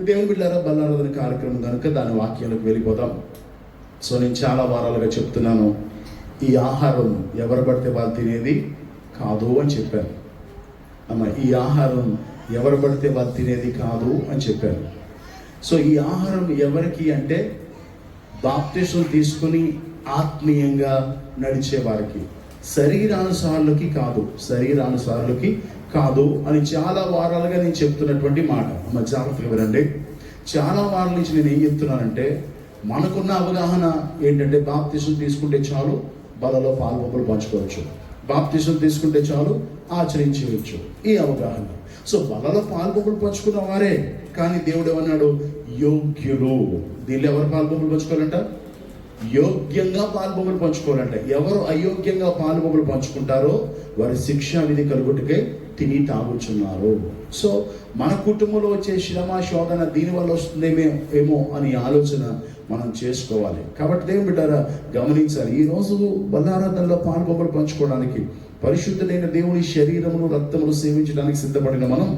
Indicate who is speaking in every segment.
Speaker 1: దేవుని బిడ్డలారా, బలారాధన కార్యక్రమం కనుక దాని వాక్యాలకు వెళ్ళిపోదాం. సో నేను చాలా వారాలుగా చెప్తున్నాను, ఈ ఆహారం ఎవరు పడితే వాళ్ళు తినేది కాదు అని చెప్పాను. ఈ ఆహారం ఎవరు పడితే వాళ్ళు తినేది కాదు అని చెప్పాను. సో ఈ ఆహారం ఎవరికి అంటే బాప్తిసం తీసుకుని ఆత్మీయంగా నడిచే వారికి, శరీరానుసారులకి కాదు అని చాలా వారాలుగా నేను చెప్తున్నటువంటి మాట. జాగ్రత్తగా వినండి. చాలా వారాల నుంచి నేను ఏం చెప్తున్నానంటే, మనకున్న అవగాహన ఏంటంటే బాప్తిసం తీసుకుంటే చాలు బలలో పాల్పొంపులు పంచుకోవచ్చు, బాప్తిసం తీసుకుంటే చాలు ఆచరించవచ్చు, ఈ అవగాహన. సో బలలో పాల్పొంపులు పంచుకున్న వారే, కానీ దేవుడు ఏమన్నాడు? యోగ్యులు. దీనిలో ఎవరు పాల్పొంపులు పంచుకోవాలంట? యోగ్యంగా పాల్పొంపులు పంచుకోవాలంట. ఎవరు అయోగ్యంగా పాల్పొంపులు పంచుకుంటారో వారి శిక్షా విధి కలుగుటకే తిని తాగుచున్నారు. సో మన కుటుంబంలో వచ్చే శ్రమ శోధన దీనివల్ల వస్తుందేమో అని ఆలోచన మనం చేసుకోవాలి. కాబట్టి దేవుని బిడ్డారా, గమనించాలి. ఈరోజు బలారాధనలో పాల్పొంపులు పంచుకోవడానికి, పరిశుద్ధుడైన దేవుని శరీరమును రక్తమును సేవించడానికి సిద్ధపడిన మనం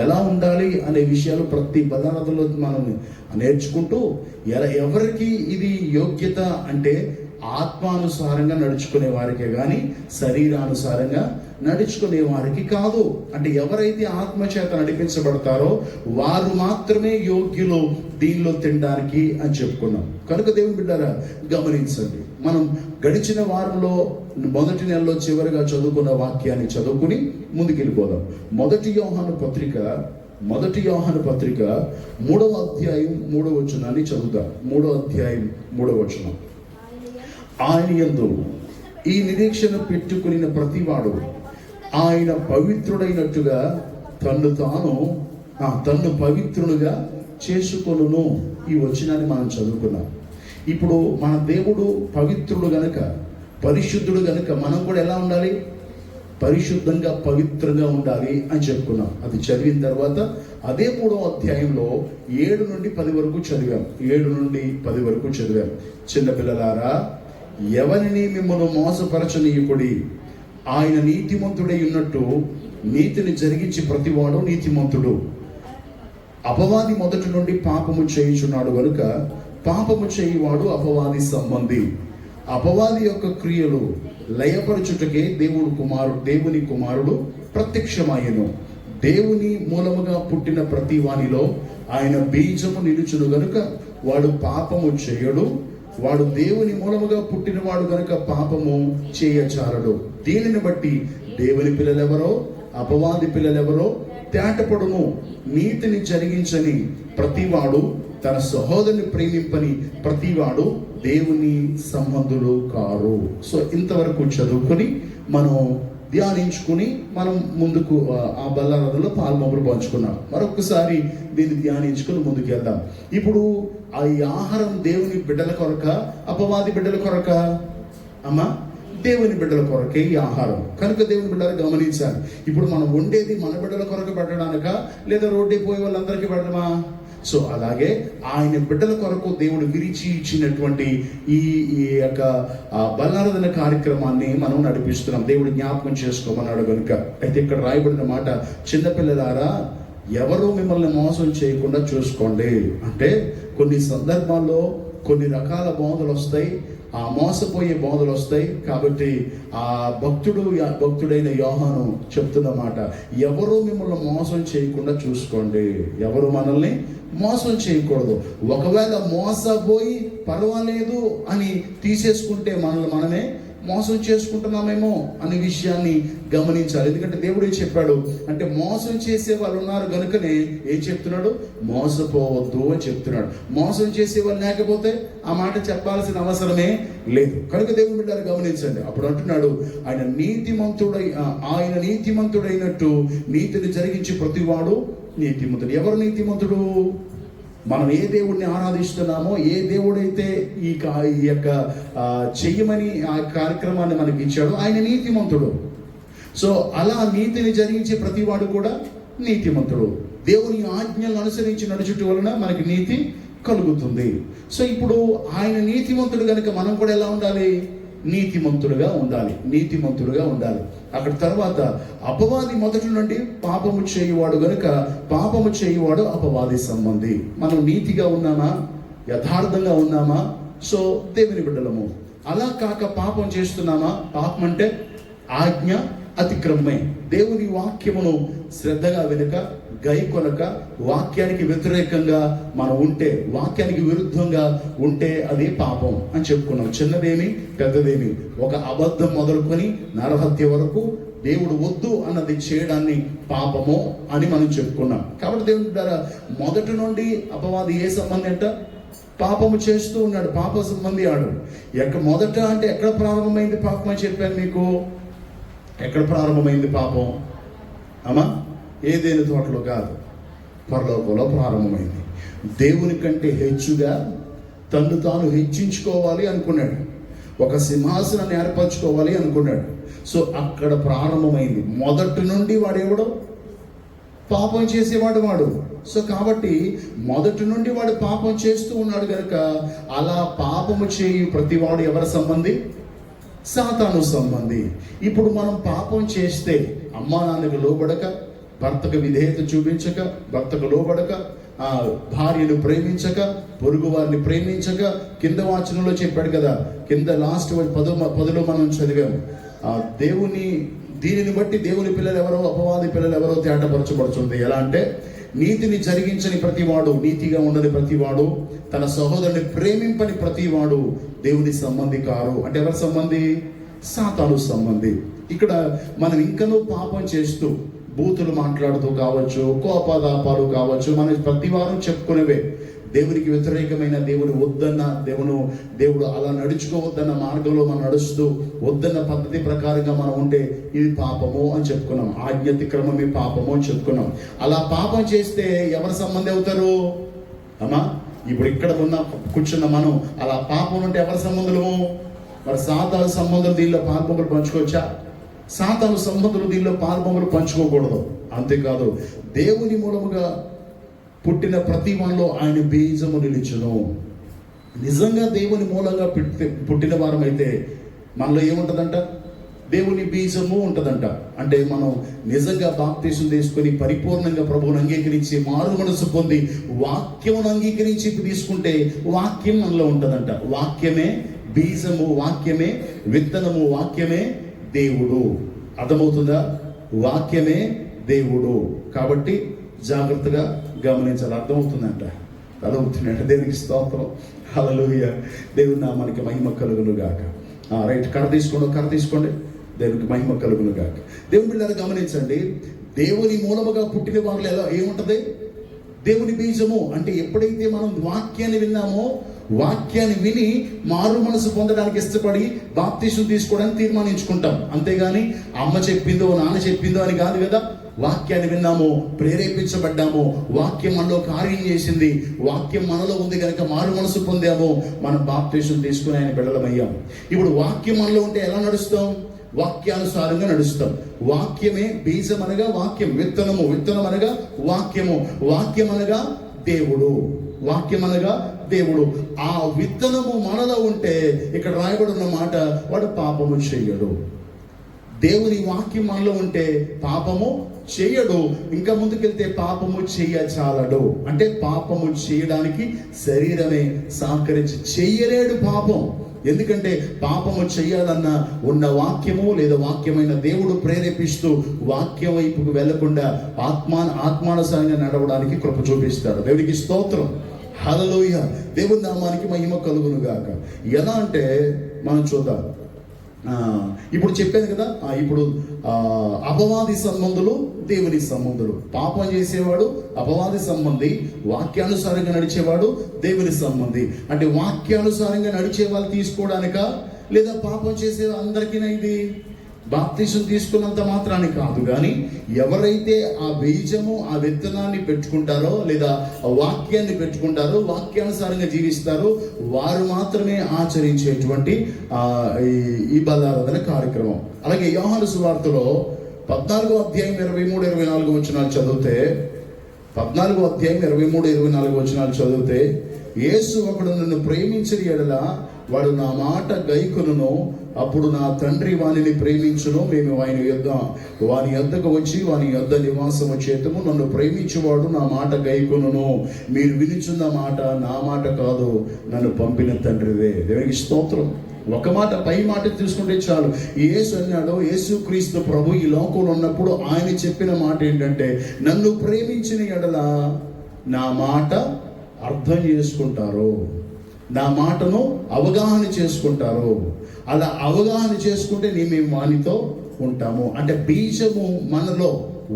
Speaker 1: ఎలా ఉండాలి అనే విషయాలు ప్రతి బలారాధనలో మనం నేర్చుకుంటూ, ఎవరికి ఇది యోగ్యత అంటే ఆత్మానుసారంగా నడుచుకునే వారికే కానీ శరీరానుసారంగా నడుచుకునే వారికి కాదు. అంటే ఎవరైతే ఆత్మచేత నడిపించబడతారో వారు మాత్రమే యోగ్యులు దీనిలో తినడానికి అని చెప్పుకున్నాం. కనుక దేవుని బిడ్డారా, గమనించండి. మనం గడిచిన వారంలో మొదటి నెలలో చివరిగా చదువుకున్న వాక్యాన్ని చదువుకుని ముందుకెళ్ళిపోదాం. మొదటి యోహాను పత్రిక 3వ అధ్యాయం 3వ వచనాన్ని చదువుతాం. 3వ అధ్యాయం 3వ వచనం. ఆయన యందు ఈ నిరీక్షణ పెట్టుకుని ప్రతివాడు ఆయన పవిత్రుడైనట్టుగా తన్ను పవిత్రుడుగా చేసుకొనును. ఈ వచనాన్ని మనం చదువుకున్నాం. ఇప్పుడు మన దేవుడు పవిత్రుడు గనుక, పరిశుద్ధుడు గనుక మనం కూడా ఎలా ఉండాలి? పరిశుద్ధంగా పవిత్రంగా ఉండాలి అని చెప్పుకున్నాం. అది చదివిన తర్వాత అదే 3వ అధ్యాయంలో 7 నుండి 10 వరకు చదివాం. చిన్నపిల్లలారా, ఎవరిని మిమ్మల్ని మోసపరచనీయుకుడి, ఆయన నీతిమంతుడై ఉన్నట్టు నీతిని జరిగించి ప్రతివాడు నీతిమంతుడు. అపవాది మొదటి నుండి పాపము చేయుచున్నాడు గనుక పాపము చేయువాడు అపవాది సంబంధి. అపవాది యొక్క క్రియలు లయపరచుటకే దేవుని కుమారుడు ప్రత్యక్షమాయెను. దేవుని మూలముగా పుట్టిన ప్రతి వానిలో ఆయన బీజము నిలుచును గనుక వాడు పాపము చేయడు. వాడు దేవుని మూలముగా పుట్టినవాడు గనుక పాపము చేయచాలడు. దీనిని బట్టి దేవుని పిల్లలెవరో అపవాది పిల్లలెవరో తేటపడును. నీతిని జరిగించని ప్రతివాడు, తన సహోదరుని ప్రేమింపని ప్రతివాడు దేవుని సంబంధులు కారు. సో ఇంతవరకు చదువుకొని మనం ధ్యానించుకుని మనం ముందుకు ఆ బల్లారాధనలో పాల్పొంపులు పంచుకున్నాం. మరొకసారి దీన్ని ధ్యానించుకుని ముందుకు వెళ్దాం. ఇప్పుడు ఈ ఆహారం దేవుని బిడ్డల కొరక, అపవాది బిడ్డల కొరక? దేవుని బిడ్డల కొరకే ఈ ఆహారం. కనుక దేవుని బిడ్డలు గమనించాలి. ఇప్పుడు మనం వండేది మన బిడ్డల కొరకు పెట్టడానిక, లేదా రోడ్డు పోయే వాళ్ళందరికీ పెట్టడమా? సో అలాగే ఆయన బిడ్డల కొరకు దేవుడు విరిచి ఇచ్చినటువంటి ఈ యొక్క బల్లారాధన కార్యక్రమాన్ని మనం నడిపిస్తున్నాం. దేవుడు జ్ఞాపకం చేసుకోమన్నాడు కనుక. అయితే ఇక్కడ రాయబడిన మాట, చిన్నపిల్లలారా ఎవరు మిమ్మల్ని మోసం చేయకుండా చూసుకోండి. అంటే కొన్ని సందర్భాల్లో కొన్ని రకాల బోధలు వస్తాయి, ఆ మోసపోయే బోధలు వస్తాయి. కాబట్టి ఆ భక్తుడైన యోహాను చెప్తున్నమాట, ఎవరు మిమ్మల్ని మోసం చేయకుండా చూసుకోండి. ఎవరు మనల్ని మోసం చేయకూడదు. ఒకవేళ మోసపోయి పర్వాలేదు అని తీసేసుకుంటే మనమే మోసం చేసుకుంటున్నామేమో అనే విషయాన్ని గమనించాలి. ఎందుకంటే దేవుడు ఏం చెప్పాడు అంటే, మోసం చేసే వాళ్ళు ఉన్నారు కనుకనే ఏం చెప్తున్నాడు? మోసపోవద్దు అని చెప్తున్నాడు. మోసం చేసే వాళ్ళు లేకపోతే ఆ మాట చెప్పాల్సిన అవసరమే లేదు. కనుక దేవుని బిడ్డలు గమనించండి. అప్పుడు అంటున్నాడు, ఆయన నీతిమంతుడైనట్టు నీతిని జరిగించి ప్రతివాడు నీతిమంతుడు. ఎవరు నీతిమంతుడు? మనం ఏ దేవుడిని ఆరాధిస్తున్నామో, ఏ దేవుడైతే ఈ యొక్క చెయ్యమని ఆ కార్యక్రమాన్ని మనకి ఇచ్చాడో ఆయన నీతిమంతుడు. సో అలా నీతిని జరిగించే ప్రతివాడు కూడా నీతిమంతుడు. దేవుని ఆజ్ఞలను అనుసరించి నడుచుట వలన మనకి నీతి కలుగుతుంది. సో ఇప్పుడు ఆయన నీతిమంతుడు కనుక మనం కూడా ఎలా ఉండాలి? నీతిమంతుడుగా ఉండాలి. అక్కడ తర్వాత అపవాది మొదటి నుండి పాపము చేయువాడు గనుక పాపము చేయువాడు అపవాది సంబంధి. మనం నీతిగా ఉన్నామా, యథార్థంగా ఉన్నామా? సో దేవుని బిడ్డలము. అలా కాక పాపం చేస్తున్నామా? పాపం అంటే ఆజ్ఞ అతిక్రమమే. దేవుని వాక్యమును శ్రద్ధగా వినక, గైకొనక, వాక్యానికి వ్యతిరేకంగా మనం ఉంటే, వాక్యానికి విరుద్ధంగా ఉంటే అది పాపం అని చెప్పుకున్నాం. చిన్నదేమి పెద్దదేమి, ఒక అబద్ధం మొదలుకొని నరహత్య వరకు దేవుడు వద్దు అన్నది చేయడాన్ని పాపము అని మనం చెప్పుకున్నాం. కాబట్టి దేవుని ద్వారా మొదటి నుండి అపవాది ఏ సంబంధి అంట? పాపము చేస్తూ ఉన్నాడు, పాప సంబంధి ఆడు. మొదట అంటే ఎక్కడ ప్రారంభమైంది పాపం అని చెప్పాను మీకు. ఎక్కడ ప్రారంభమైంది పాపం? ఏదేని తోటలో కాదు, పరలోకంలో ప్రారంభమైంది. దేవుని కంటే హెచ్చుగా తను తాను హెచ్చించుకోవాలి అనుకున్నాడు, ఒక సింహాసనాన్ని ఏర్పరచుకోవాలి అనుకున్నాడు. సో అక్కడ ప్రారంభమైంది. మొదటి నుండి వాడెవడో పాపం చేసేవాడు వాడు. సో కాబట్టి మొదటి నుండి వాడు పాపం చేస్తూ ఉన్నాడు కనుక అలా పాపము చేయు ప్రతివాడు ఎవరి సంబంధి? సాతాను సంబంధి. ఇప్పుడు మనం పాపం చేస్తే అమ్మా నాన్నకు లోబడక, భర్తకు విధేయత చూపించక, భర్తకు లోబడక, భార్యను ప్రేమించక, పొరుగు వారిని ప్రేమించక, కింద వాచనంలో చెప్పాడు కదా, కింద లాస్ట్ 10లో మనం చదివాం. దీనిని బట్టి దేవుని పిల్లలు ఎవరో అపవాది పిల్లలు ఎవరో తేటపరచబడుతుంది. ఎలా అంటే, నీతిని జరిగించని ప్రతివాడు, నీతిగా ఉండని ప్రతివాడు, తన సహోదరుని ప్రేమింపని ప్రతివాడు దేవుని సంబంధి కారు. అంటే ఎవరి సంబంధి? సాతాను సంబంధి. ఇక్కడ మనం ఇంకనూ పాపం చేస్తూ, బూతులు మాట్లాడుతూ కావచ్చు, కోపదాపాలు కావచ్చు, మనం ప్రతి వారం చెప్పుకునేవే. దేవునికి వ్యతిరేకమైన, దేవుడు వద్దన్న, దేవుడు అలా నడుచుకోవద్దన్న మార్గంలో మనం నడుస్తూ, వద్దన్న పద్ధతి ప్రకారంగా మనం ఉంటే ఇది పాపము అని చెప్పుకున్నాం. ఆజ్ఞాతిక్రమమే పాపము అని చెప్పుకున్నాం. అలా పాపం చేస్తే ఎవరి సంబంధి అవుతారు? ఇప్పుడు ఇక్కడ కూర్చున్న మనం అలా పాపం ఉంటే ఎవరి సంబంధులు? మరి సాతాను సంబంధులు దీనిలో పాల్పొంగులు పంచుకోవచ్చా? సాతాను సంబంధులు దీనిలో పాల్పొంగులు పంచుకోకూడదు. అంతేకాదు, దేవుని మూలముగా పుట్టిన ప్రతి మనలో ఆయన బీజము నిలిచును. నిజంగా దేవుని మూలంగా పుట్టిన వారమైతే మనలో ఏముంటదంట? దేవుని బీజము ఉంటదంట. అంటే మనం నిజంగా బాప్తీసం తీసుకొని పరిపూర్ణంగా ప్రభువును అంగీకరించి మారు మనసు పొంది వాక్యమును అంగీకరించి తీసుకుంటే వాక్యం మనలో ఉంటదంట. వాక్యమే బీజము, వాక్యమే విత్తనము, వాక్యమే దేవుడు. అర్థమవుతుందా? వాక్యమే దేవుడు. కాబట్టి జాగ్రత్తగా గమనించాలి. అర్థమవుతుందంట? అర్థమవుతుందంట. దేవునికి స్తోత్రం, హల్లెలూయా. దేవుని నామానికి మహిమ కలుగును గాక. రైట్, కర్ర తీసుకోండి. దేవునికి మహిమ కలుగును గాక. దేవుని బిడ్డలారా గమనించండి, దేవుని మూలముగా పుట్టిన వారిలో ఎలా ఏముంటది? దేవుని బీజము. అంటే ఎప్పుడైతే మనం వాక్యాన్ని విన్నామో, వాక్యాన్ని విని మారు మనసు పొందడానికి ఇష్టపడి బాప్తీసం తీసుకోవడానికి తీర్మానించుకుంటాం. అంతేగాని అమ్మ చెప్పిందో నాన్న చెప్పిందో అని కాదు కదా. వాక్యాన్ని విన్నాము, ప్రేరేపించబడ్డాము, వాక్యం మనలో కార్యం చేసింది, వాక్యం మనలో ఉంది కనుక మారు మనసు పొందాము, మనం బాప్తీసం తీసుకుని ఆయన బిడ్డలమయ్యాం. ఇప్పుడు వాక్యం మనలో ఉంటే ఎలా నడుస్తాం? వాక్యానుసారంగా నడుస్తాం. వాక్యమే బీజం అనగా వాక్యం, విత్తనం అనగా వాక్యము, వాక్యం అనగా దేవుడు, వాక్యం అనగా దేవుడు. ఆ విత్తనము మనలో ఉంటే ఇక్కడ రాయబడి ఉన్న మాట, వాడు పాపము చెయ్యడు. దేవుని వాక్యం మనలో ఉంటే పాపము చేయడు. ఇంకా ముందుకెళ్తే పాపము చేయచాలడు. అంటే పాపము చేయడానికి శరీరమే సహకరించి చెయ్యలేడు పాపం. ఎందుకంటే పాపము చెయ్యాలన్న ఉన్న వాక్యము లేదా వాక్యమైన దేవుడు ప్రేరేపిస్తూ వాక్యం వైపుకు వెళ్లకుండా ఆత్మానుసారంగా నడవడానికి కృప చూపిస్తాడు. దేవునికి స్తోత్రం, హల్లెలూయా. దేవుని నామానికి మహిమ కలుగును గాక. ఎలా అంటే మనం చూద్దాం. ఇప్పుడు చెప్పాను కదా, ఇప్పుడు అపవాది సంబంధులు, దేవుని సంబంధులు. పాపం చేసేవాడు అపవాది సంబంధి, వాక్యానుసారంగా నడిచేవాడు దేవుని సంబంధి. అంటే వాక్యానుసారంగా నడిచే వాళ్ళు తీసుకోవడానిక, లేదా పాపం చేసే అందరికీ ఇది బాప్తీసం తీసుకున్నంత మాత్రాన్ని కాదు. కానీ ఎవరైతే ఆ బీజము, ఆ విత్తనాన్ని పెట్టుకుంటారో లేదా ఆ వాక్యాన్ని పెట్టుకుంటారో, వాక్యానుసారంగా జీవిస్తారో, వారు మాత్రమే ఆచరించేటువంటి ఈ బలారాధన కార్యక్రమం. అలాగే యోహాను సువార్తలో 14వ అధ్యాయం 23-24 వచనాలు చదివితే, 14వ అధ్యాయం 23-24 వచనాలు చదివితే, యేసు ఒకడు నన్ను ప్రేమించిన ఎడల వాడు నా మాట గైకొనును, అప్పుడు నా తండ్రి వానిని ప్రేమించును, మేము వాని యొద్దకు వచ్చి వాని యొద్ద నివాసము చేతము. నన్ను ప్రేమించువాడు నా మాట గైకొనును. మీరు వినుచున్న మాట నా మాట కాదు, నన్ను పంపిన తండ్రిదే. దేవునికి స్తోత్రం. ఒక మాట, పై మాట తీసుకుంటే చాలు. యేసు అన్నాడు, యేసుక్రీస్తు ప్రభు ఈ లోకంలో ఉన్నప్పుడు ఆయన చెప్పిన మాట ఏంటంటే, నన్ను ప్రేమించిన ఎడల నా మాట అర్థం చేసుకుంటారు, నా మాటను అవగాహన చేసుకుంటారు. అలా అవగాహన చేసుకుంటే మేము వానితో ఉంటాము. అంటే బీజము మనలో,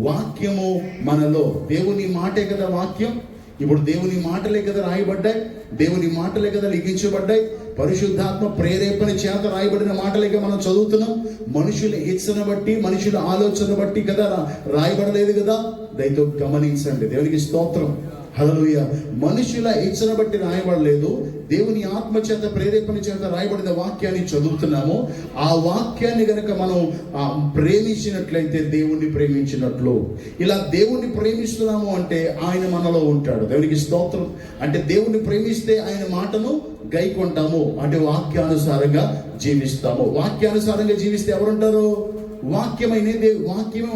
Speaker 1: వాక్యము మనలో. దేవుని మాటే కదా వాక్యం. ఇప్పుడు దేవుని మాటలే కదా రాయబడ్డాయి, దేవుని మాటలే కదా లిఖించబడ్డాయి, పరిశుద్ధాత్మ ప్రేరేపణ చేత రాయబడిన మాటలేగా మనం చదువుతున్నాం. మనుషుల ఇచ్చన బట్టి, మనుషుల ఆలోచన బట్టి కదా రాయబడలేదు కదా. దయతో గమనించండి. దేవునికి స్తోత్రం. హల్లెలూయా. మనుషుల ఇచ్చన బట్టి రాయబడలేదు, దేవుని ఆత్మ చేత ప్రేరేపణ చేత రాయబడిన వాక్యాన్ని చదువుతున్నాము. ఆ వాక్యాన్ని గనక మనం ప్రేమించినట్లయితే దేవుణ్ణి ప్రేమించినట్లు. ఇలా దేవుణ్ణి ప్రేమిస్తున్నాము అంటే ఆయన మనలో ఉంటాడు. దేవునికి స్తోత్రం. అంటే దేవుణ్ణి ప్రేమిస్తే ఆయన మాటను గైకొంటాము, అంటే వాక్యానుసారంగా జీవిస్తాము. వాక్యానుసారంగా జీవిస్తే ఎవరుంటారు? వాక్యమే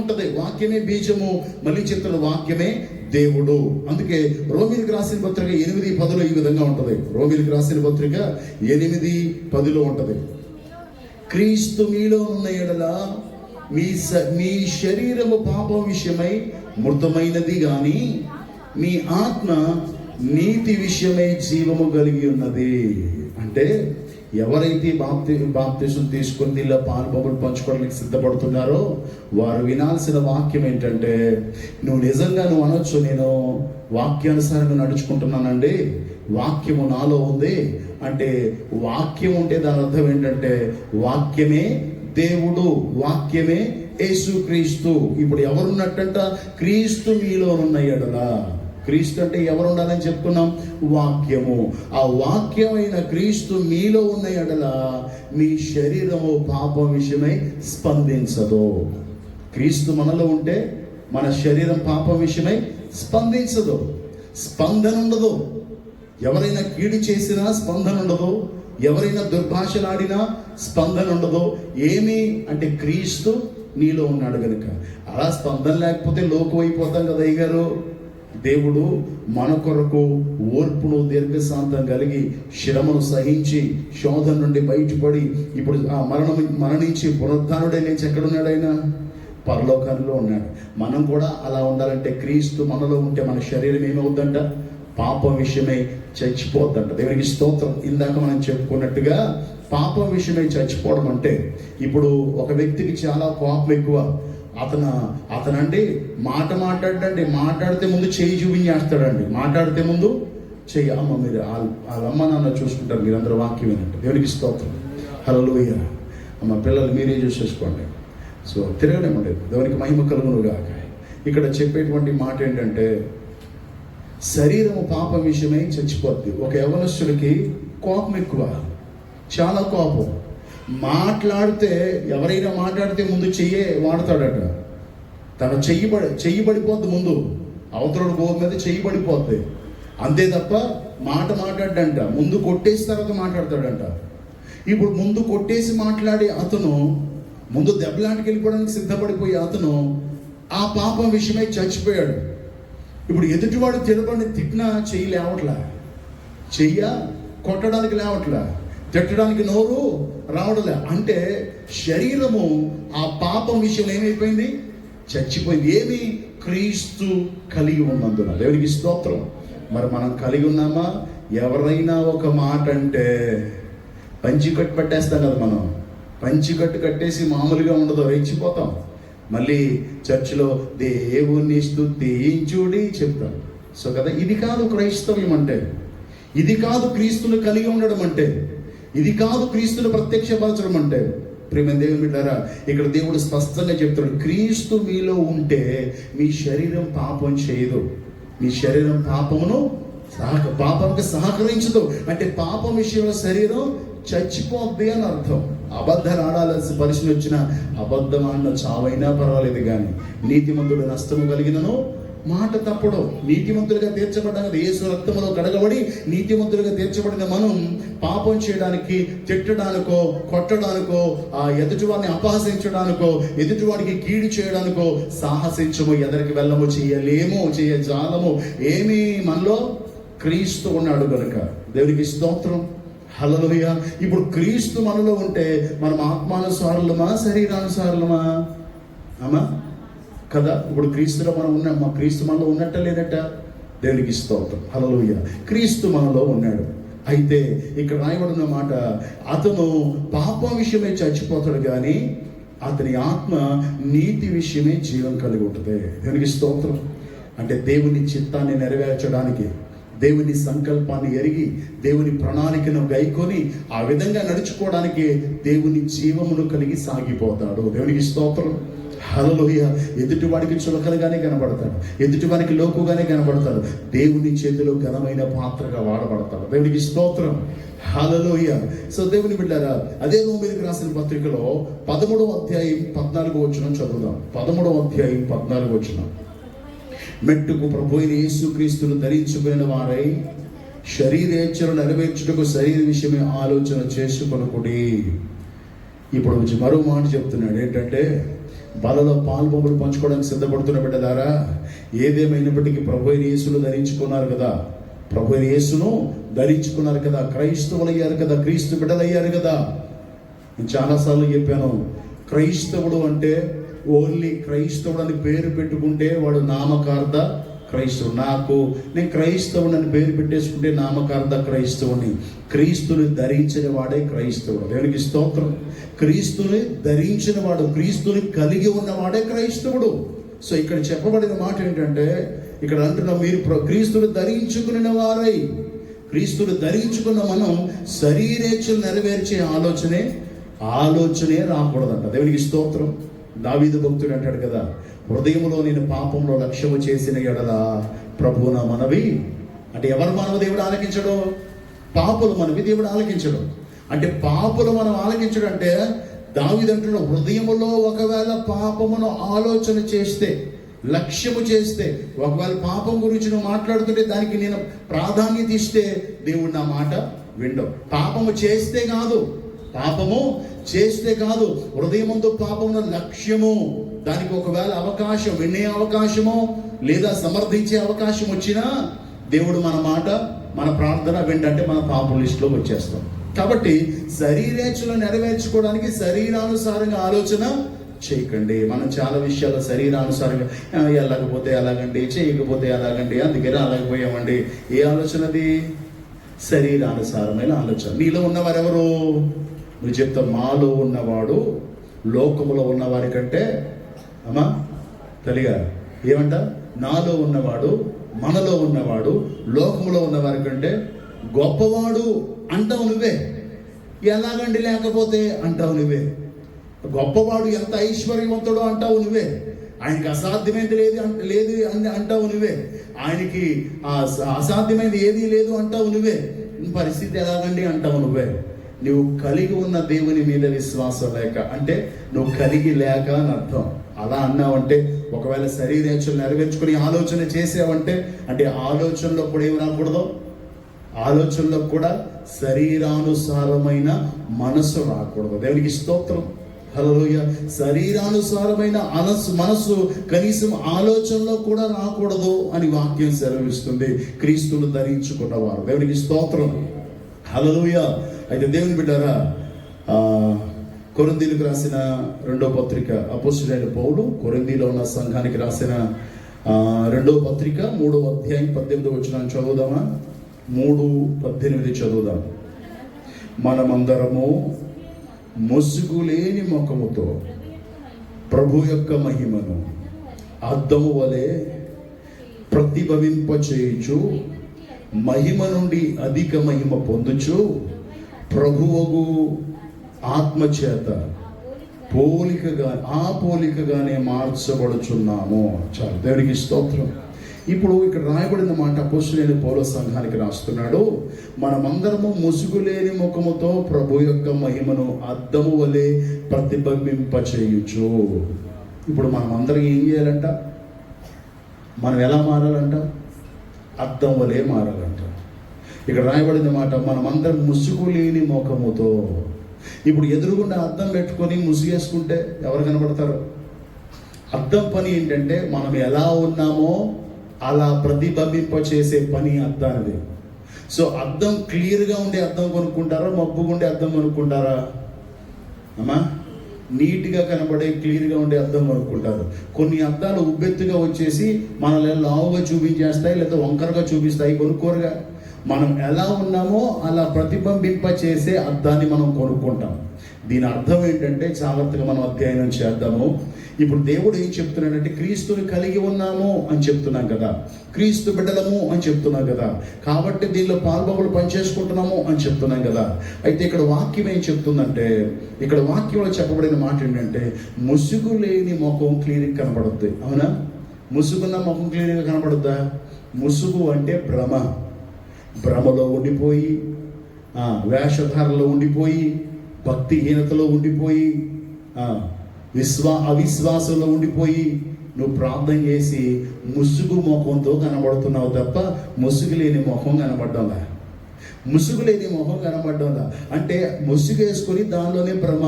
Speaker 1: ఉంటది. వాక్యమే బీజము. మళ్ళీ చెప్తున్న వాక్యమే దేవుడు. అందుకే రోమీలకు రాసిన పత్రిక 8:10 ఈ విధంగా ఉంటది. రోమీలకు రాసిన పత్రిక 8:10 ఉంటది. క్రీస్తు మీలో ఉన్న ఎడల మీ శరీరము పాపం విషయమై మృతమైనది గాని మీ ఆత్మ నీతి విషయమై జీవము కలిగి ఉన్నది. అంటే ఎవరైతే బాప్తిసం తీసుకుని నీళ్ళ పాలు బొమ్మలు పంచుకోవడానికి సిద్ధపడుతున్నారో వారు వినాల్సిన వాక్యం ఏంటంటే, నువ్వు నిజంగా అనొచ్చు, నేను వాక్యానుసారంగా నడుచుకుంటున్నానండి, వాక్యము నాలో ఉంది అంటే. వాక్యం ఉంటే దాని అర్థం ఏంటంటే వాక్యమే దేవుడు, వాక్యమే యేసుక్రీస్తు. ఇప్పుడు ఎవరున్నట్టంట? క్రీస్తు మీలో ఉన్న ఎడల. క్రీస్తు అంటే ఎవరు ఉండాలని చెప్తున్నాం? వాక్యము. ఆ వాక్యమైన క్రీస్తు మీలో ఉన్న ఎడల మీ శరీరము పాపం విషయమై స్పందించదు. క్రీస్తు మనలో ఉంటే మన శరీరం పాపం విషయమై స్పందించదు, స్పందన ఉండదు. ఎవరైనా కీడు చేసినా స్పందన ఉండదు, ఎవరైనా దుర్భాషలాడినా స్పందన ఉండదు. ఏమి అంటే క్రీస్తు నీలో ఉన్నాడు కనుక. అలా స్పందన లేకపోతే లోకు అయిపోతాం కదా అయ్యగారు. దేవుడు మన కొరకు ఓర్పును దీర్ఘశాంతం కలిగి శ్రమను సహించి శోధన నుండి బయటపడి ఇప్పుడు ఆ మరణించి పునరుద్ధానుడై లేచి ఎక్కడున్నాడు? ఆయన పరలోకంలో ఉన్నాడు. మనం కూడా అలా ఉండాలంటే క్రీస్తు మనలో ఉంటే మన శరీరం ఏమవుద్దంట? పాపం విషయమై చచ్చిపోద్దంట. దేవునికి స్తోత్రం. ఇందాక మనం చెప్పుకున్నట్టుగా పాపం విషయమై చచ్చిపోవడం అంటే, ఇప్పుడు ఒక వ్యక్తికి చాలా కోపం ఎక్కువ. అతనండి మాట్లాడండి, మాట్లాడితే ముందు చెయ్యి చూపించేస్తాడండి. మాట్లాడితే ముందు చెయ్యి. అమ్మ మీరు వాళ్ళమ్మ నాన్న చూసుకుంటారు, మీరందరూ వాక్యం వినండి. దేవునికి స్తోత్రం. హల్లెలూయా. అమ్మ పిల్లలు మీరే చూసేసుకోండి. సో తిరగలేమండి. దేవునికి మహిమ కలుగునుగాక. ఇక్కడ చెప్పేటువంటి మాట ఏంటంటే, శరీరము పాపం విషయమై చచ్చిపోద్ది. ఒక యవనస్తుడికి కోపం ఎక్కువ, చాలా కోపం. ఎవరైనా మాట్లాడితే ముందు చెయ్యే వాడతాడట. తను చెయ్యి పడిపోద్ది ముందు, అవతరుడు గోపు మీద చెయ్యి పడిపోద్ది. అంతే తప్ప మాట్లాడంట. ముందు కొట్టేసి తర్వాత మాట్లాడతాడంట. ఇప్పుడు ముందు కొట్టేసి మాట్లాడే అతను, ముందు దెబ్బలాంటికి వెళ్ళిపోవడానికి సిద్ధపడిపోయే అతను ఆ పాపం విషయమై చచ్చిపోయాడు. ఇప్పుడు ఎదుటివాడు తిట్టినా చెయ్యి లేవట్లా, కొట్టడానికి లేవట్లా, తిట్టడానికి నోరు రావడలే. అంటే శరీరము ఆ పాపం విషయం ఏమైపోయింది? చచ్చిపోయింది. ఏమి? క్రీస్తు కలిగి ఉన్నందున. దేవునికి స్తోత్రం. మరి మనం కలిగి ఉన్నామా? ఎవరైనా ఒక మాట అంటే పంచికట్టు పట్టేస్తాం కదా. మనం పంచికట్టు కట్టేసి మామూలుగా ఉండదు, రెచ్చిపోతాం. మళ్ళీ చర్చిలో దేవుని స్తుతించుడి చెప్తాం. సో కదా, ఇది కాదు క్రైస్తవ్యం అంటే, ఇది కాదు క్రీస్తుని కలిగి ఉండడం అంటే, ఇది కాదు క్రీస్తుని ప్రత్యక్షపరచడం అంటే. ప్రియమైన దేవుని బిడ్డలారా, ఇక్కడ దేవుడు స్పష్టంగా చెప్తాడు, క్రీస్తు మీలో ఉంటే మీ శరీరం పాపం చేయదు, మీ శరీరం పాపంకి సహకరించదు. అంటే పాపం విషయంలో శరీరం చచ్చిపోద్ది అని అర్థం. అబద్ధాలు ఆడాల్సిన పరిస్థితి వచ్చిన అబద్ధం ఆడిన చావైనా పర్వాలేదు కానీ నీతిమంతుడు నష్టము కలిగినను మాట తప్పడం. నీతిమంతులుగా తీర్చబడ్డాం కదా, యేసు రక్తములో కడగబడి నీతిమంతులుగా తీర్చబడిన మనం పాపం చేయడానికి, తిట్టడానికో, కొట్టడానికో, ఆ ఎదుటివాడిని అపహసించడానికో, ఎదుటివాడికి కీడు చేయడానికో సాహసించము, ఎదరికి వెళ్ళము, చేయలేము, చేయజాలము. ఏమీ మనలో క్రీస్తు ఉన్నాడు కనుక. దేవునికి స్తోత్రం. హల్లెలూయా. ఇప్పుడు క్రీస్తు మనలో ఉంటే మనం ఆత్మానుసారులమా, శరీరానుసారులమా? అమ్మా కదా. ఇప్పుడు క్రీస్తులో మనం ఉన్నాం. మా క్రీస్తు మనలో ఉన్నట్ట లేదట? దేవునికి స్తోత్రం. హల్లెలూయా. క్రీస్తు మనలో ఉన్నాడు. అయితే ఇక్కడ రాయబడిన మాట, అతను పాపం విషయమే చచ్చిపోతాడు కానీ అతని ఆత్మ నీతి విషయమే జీవం కలిగి ఉంటుంది. దేవునికి స్తోత్రం. అంటే దేవుని చిత్తాన్ని నెరవేర్చడానికి, దేవుని సంకల్పాన్ని ఎరిగి, దేవుని ప్రణాళికను గైకొని ఆ విధంగా నడుచుకోవడానికి దేవుని జీవమును కలిగి సాగిపోతాడు. దేవునికి స్తోత్రం. హల్లెలూయా. ఎదుటివాడికి చులకనగానే కనబడతాడు, ఎదుటివాడికి లోకుగానే కనబడతాడు, దేవుని చేతిలో ఘనమైన పాత్రగా వాడబడతాడు. దేవునికి స్తోత్రం. హల్లెలూయా. సో దేవుని బిడ్డారా, అదే రోమీయులకు రాసిన పత్రికలో 13వ అధ్యాయం 14వ వచనం చదువుదాం. 13వ అధ్యాయం 14వ వచనం. మెట్టుకు ప్రభు అయిన యేసుక్రీస్తును ధరించుకున్న వారై శరీరేచ్ఛను నెరవేర్చుటకు శరీర విషయమే ఆలోచన చేసుకొనుకుడి. ఇప్పుడు వచ్చి మరో మాట చెప్తున్నాడు. ఏంటంటే, బలలో పాల్పొంగులు పంచుకోవడానికి సిద్ధపడుతున్న బిడ్డలారా, ఏదేమైనప్పటికీ ప్రభు అయిన యేసును ధరించుకున్నారు కదా, ప్రభు అయిన యేసును ధరించుకున్నారు కదా, క్రైస్తవులు అయ్యారు కదా, క్రీస్తు బిడ్డలయ్యారు కదా. నేను చాలాసార్లు చెప్పాను, క్రైస్తవుడు అంటే ఓన్లీ క్రైస్తవుడు అని పేరు పెట్టుకుంటే వాడు నామకార్థ క్రైస్తవుడు. నేను క్రైస్తవుడు అని పేరు పెట్టేసుకుంటే నామకార్థ క్రైస్తవుని. క్రీస్తుని ధరించిన వాడే క్రైస్తవుడు. దేవునికి స్తోత్రం. క్రీస్తుని ధరించిన వాడు, క్రీస్తుని కలిగి ఉన్నవాడే క్రైస్తవుడు. సో ఇక్కడ చెప్పబడిన మాట ఏంటంటే, ఇక్కడ అంటున్నాం, మీరు క్రీస్తుని ధరించుకున్న వారై. క్రీస్తుని ధరించుకున్న మనం శరీరేచ్ఛను నెరవేర్చే ఆలోచనే రాకూడదంట. దేవునికి స్తోత్రం. దావీదు భక్తుడు అంటాడు కదా, హృదయంలో నేను పాపంలో లక్ష్యము చేసిన ఎడల ప్రభువు నా మనవి. అంటే ఎవరు మనవి దేవుడు ఆలకించడు? పాపులు మనవి దేవుడు ఆలకించడు. అంటే పాపులు మనం ఆలకించడం అంటే, దావీదు అంటున్న హృదయములో ఒకవేళ పాపమును ఆలోచన చేస్తే, లక్ష్యము చేస్తే, ఒకవేళ పాపం గురించి నువ్వు మాట్లాడుతుంటే దానికి నేను ప్రాధాన్యత ఇస్తే దేవుడు నా మాట వినడు. పాపము చేస్తే కాదు, హృదయమందు పాపమున లక్ష్యము, దానికి ఒకవేళ అవకాశం, వినే అవకాశమో లేదా సమర్థించే అవకాశం వచ్చినా దేవుడు మన మాట, మన ప్రార్థన వింటే మన పాపం లిస్టులో వచ్చేస్తాం. కాబట్టి శరీరేచ్ఛను నెరవేర్చుకోవడానికి శరీరానుసారంగా ఆలోచన చేయకండి. మనం చాలా విషయాల్లో శరీరానుసారంగా వెళ్ళకపోతే ఎలాగండి, చేయకపోతే ఎలాగండి, అందుకే రాలేకపోయామండి. ఏ ఆలోచన అది? శరీరానుసారమైన ఆలోచన. నీలో ఉన్నవారెవరు? నువ్వు చెప్తావు, మాలో ఉన్నవాడు లోకములో ఉన్నవారి కంటే, అమ్మా తెలియగా ఏమంట, నాలో ఉన్నవాడు, మనలో ఉన్నవాడు లోకములో ఉన్నవారి కంటే గొప్పవాడు అంటావు నువ్వే. ఎలాగండి లేకపోతే అంటావు నువ్వే. గొప్పవాడు ఎంత ఐశ్వర్యవంతుడో అంటావు నువ్వే. ఆయనకి అసాధ్యమైనది లేదు అంటావు నువ్వే. ఆయనకి అసాధ్యమైనది ఏదీ లేదు అంటావు నువ్వే. పరిస్థితి ఎలాగండి అంటావు నువ్వే. నువ్వు కలిగి ఉన్న దేవుని మీద విశ్వాసం లేక, అంటే నువ్వు కలిగి లేక అని అర్థం. అలా అన్నావంటే, ఒకవేళ శరీరేచ్ఛను నెరవేర్చుకుని ఆలోచన చేసావంటే, అంటే ఆలోచనలో కూడా ఏమి రాకూడదు? ఆలోచనలో కూడా శరీరానుసారమైన మనసు రాకూడదు. దేవునికి స్తోత్రం. హల్లెలూయా. శరీరానుసారమైన మనసు కనీసం ఆలోచనలో కూడా రాకూడదు అని వాక్యం సెలవిస్తుంది. క్రీస్తును ధరించుకున్నవారు. దేవునికి స్తోత్రం. హల్లెలూయా. అయితే దేవుని బిడ్డారా, కొరింథీయులకు రాసిన 2వ పత్రిక, అపోస్తలుడైన పౌలు కొరింథీలో ఉన్న సంఘానికి రాసిన 2వ పత్రిక 3వ అధ్యాయం 18వ వచనం చదువుదామా? 3:18 చదువుదాం. మనమందరము ముసుగులేని ముఖముతో ప్రభు యొక్క మహిమను అద్దము వలె ప్రతిభవింపచేయుచు, మహిమ నుండి అధిక మహిమ పొందుచు, ప్రభువుగు ఆత్మచేత పోలికగానే మార్చబడుచున్నాము. చాలు. దేవునికి స్తోత్రం. ఇప్పుడు ఇక్కడ రాయబడిన మాట అపోస్తలుడైన పౌలు సంఘానికి రాస్తున్నాడు. మనమందరము ముసుగులేని ముఖముతో ప్రభు యొక్క మహిమను అద్దము వలె ప్రతిబింబింపచేయుచు. ఇప్పుడు మనమందరం ఏం చేయాలంట? మనం ఎలా మారాలంట? అద్దం వలె మారాలంట. ఇక్కడ రాయబడిన మాట, మనమందరం ముసుగు లేని ముఖముతో. ఇప్పుడు ఎదురుగుండా అద్దం పెట్టుకొని ముసుగేసుకుంటే ఎవరు కనబడతారు? అద్దం పని ఏంటంటే మనం ఎలా ఉన్నామో అలా ప్రతిబింబింప చేసే పని అద్దానిది. సో అద్దం క్లియర్గా ఉండే అద్దం కొనుక్కుంటారా, మబ్బుగా ఉండే అద్దం కొనుక్కుంటారా? అమ్మా, నీట్గా కనబడే క్లియర్గా ఉండే అద్దం కొనుక్కుంటారు. కొన్ని అద్దాలు ఉబ్బెత్తుగా వచ్చేసి మనల్ని లావుగా చూపించేస్తాయి, లేదా వంకరగా చూపిస్తాయి. కొనుక్కోరుగా. మనం ఎలా ఉన్నామో అలా ప్రతిబింబింప చేసే అద్దాన్ని మనం కొనుక్కుంటాం. దీని అర్థం ఏంటంటే జాగ్రత్తగా మనం అధ్యయనం చేద్దాము. ఇప్పుడు దేవుడు ఏం చెప్తున్నాడంటే, క్రీస్తుని కలిగి ఉన్నాము అని చెప్తున్నాం కదా, క్రీస్తు బిడ్డలము అని చెప్తున్నాం కదా, కాబట్టి దీనిలో పాల్గొలు పనిచేసుకుంటున్నాము అని చెప్తున్నాం కదా. అయితే ఇక్కడ వాక్యం ఏం చెప్తుందంటే, ఇక్కడ వాక్యంలో చెప్పబడిన మాట ఏంటంటే, ముసుగు లేని ముఖం క్లియర్గా కనబడుద్ది. అవునా? ముసుగున్న ముఖం క్లియర్గా కనబడుద్దా? ముసుగు అంటే భ్రమలో ఉండిపోయి, వేషధారలో ఉండిపోయి, భక్తిహీనతలో ఉండిపోయి, అవిశ్వాసంలో ఉండిపోయి నువ్వు ప్రార్థన చేసి ముసుగు ముఖంతో కనబడుతున్నావు తప్ప ముసుగు లేని ముఖం కనబడ్డంలా. ముసుగు లేని ముఖం కనబడ్డంలా అంటే ముసుగు వేసుకొని దానిలోనే భ్రమ.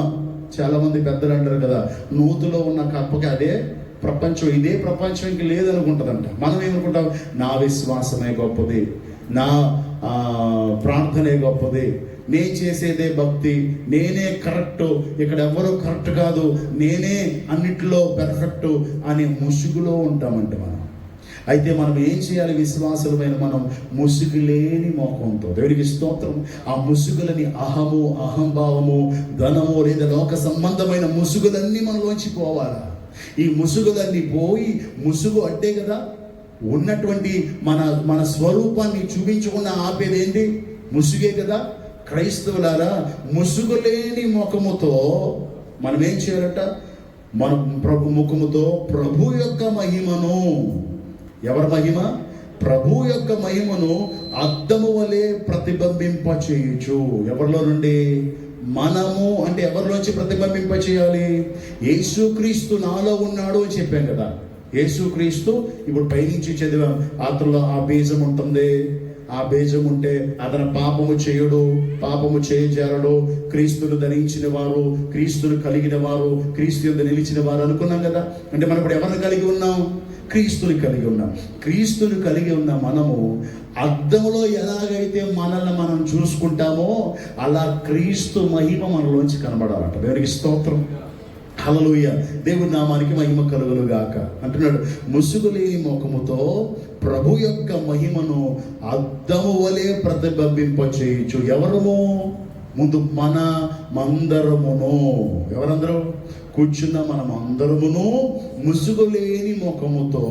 Speaker 1: చాలామంది పెద్దలు అంటారు కదా, నూతులో ఉన్న కప్పకి అదే ప్రపంచం, ఇదే ప్రపంచం ఇంక లేదనుకుంటుందంట. మనం ఏమనుకుంటాం? నా విశ్వాసమే గొప్పది, నా ప్రార్థనే గొప్పది, నేను చేసేదే భక్తి, నేనే కరెక్ట్, ఇక్కడ ఎవరో కరెక్ట్ కాదు, నేనే అన్నిట్లో పెర్ఫెక్ట్ అనే ముసుగులో ఉంటామంట మనం. అయితే మనం ఏం చేయాలి? విశ్వాసులమైన మనం ముసుగు లేని మోకంతో, దేవుడికి స్తోత్రం, ఆ ముసుగులని అహంభావము, ధనము లేదా లోక సంబంధమైన ముసుగులన్నీ మనలోంచి పోవాలా. ఈ ముసుగులన్నీ పోయి, ముసుగు అడ్డే కదా ఉన్నటువంటి మన స్వరూపాన్ని చూపించకుండా ఆపేది ఏంటి? ముసుగే కదా. క్రైస్తవులారా, ముసుగు లేని ముఖముతో మనం ఏం చేయాలట? మన ముఖముతో ప్రభు యొక్క మహిమను, ఎవరి మహిమ? ప్రభు యొక్క మహిమను అద్దము వలె ప్రతిబింబింప చేయొచ్చు. ఎవరిలో నుండి? మనము. అంటే ఎవరిలోంచి ప్రతిబింబింప చేయాలి? యేసుక్రీస్తు నాలో ఉన్నాడు అని చెప్పాం కదా. యేసుక్రీస్తు, ఇప్పుడు పైనుంచి చదివాం, అతనిలో ఆ బీజం ఉంటుంది, ఆ బీజం ఉంటే అతను పాపము చేయడు, పాపము చేయజారడు, క్రీస్తును ధరించిన వారు, క్రీస్తును కలిగిన వారు, క్రీస్తు నిలిచిన వారు అనుకున్నాం కదా. అంటే మనం ఇప్పుడు ఎవరిని కలిగి ఉన్నాం? క్రీస్తుని కలిగి ఉన్నాం. క్రీస్తుని కలిగి ఉన్న మనము అద్దములో ఎలాగైతే మనల్ని మనం చూసుకుంటామో అలా క్రీస్తు మహిమ మనలోంచి కనబడాలంట. దేవునికి స్తోత్రం, హల్లెలూయా. దేవుని నామానికి మహిమ కలుగును గాక. అంటున్నాడు, ముసుగు లేని ముఖముతో ప్రభు యొక్క మహిమను అద్దము వలె ప్రతిబింబింప చేయొచ్చు. ఎవరము? ముందు మనమందరమును. ఎవరందరూ? కూర్చున్న మనమందరమును ముసుగు లేని ముఖముతో